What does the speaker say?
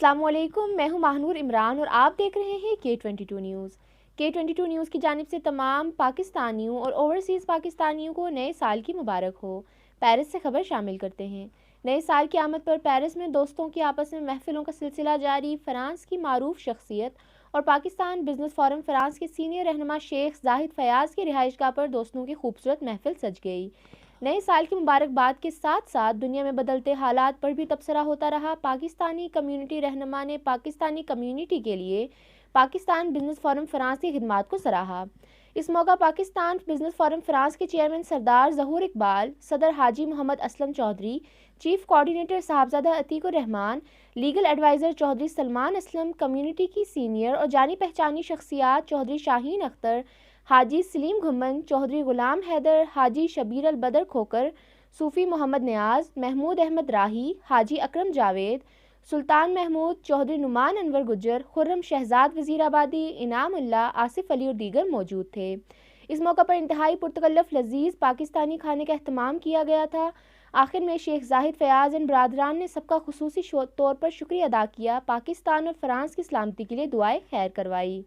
السلام علیکم، میں ہوں ماہنور عمران اور آپ دیکھ رہے ہیں K22 نیوز۔ K22 نیوز کی جانب سے تمام پاکستانیوں اور اوورسیز پاکستانیوں کو نئے سال کی مبارک ہو۔ پیرس سے خبر شامل کرتے ہیں۔ نئے سال کی آمد پر پیرس میں دوستوں کی آپس میں محفلوں کا سلسلہ جاری۔ فرانس کی معروف شخصیت اور پاکستان بزنس فورم فرانس کے سینئر رہنما شیخ زاہد فیاض کی رہائش گاہ پر دوستوں کی خوبصورت محفل سج گئی۔ نئے سال کی مبارکباد کے ساتھ ساتھ دنیا میں بدلتے حالات پر بھی تبصرہ ہوتا رہا۔ پاکستانی کمیونٹی رہنما نے پاکستانی کمیونٹی کے لیے پاکستان بزنس فورم فرانس کی خدمات کو سراہا۔ اس موقع پاکستان بزنس فورم فرانس کے چیئرمین سردار ظہور اقبال، صدر Haji Muhammad Aslam Chaudhry, chief coordinator Sahibzada Atiq ur-Rehman, legal adviser Chaudhry Salman Aslam, community کی سینئر اور جانی پہچانی شخصیات چودھری شاہین اختر، حاجی سلیم گھمن، چودھری غلام حیدر، حاجی شبیر البدر کھوکر، صوفی محمد نیاز، محمود احمد راہی، حاجی اکرم جاوید، سلطان محمود، چودھری نعمان انور گجر، خرم شہزاد وزیر آبادی، انعام اللہ، آصف علی اور دیگر موجود تھے۔ اس موقع پر انتہائی پرتکلف لذیذ پاکستانی کھانے کا اہتمام کیا گیا تھا۔ آخر میں شیخ زاہد فیاض ان برادران نے سب کا خصوصی طور پر شکریہ ادا کیا، پاکستان اور فرانس کی سلامتی کے لیے دعائے خیر کروائی۔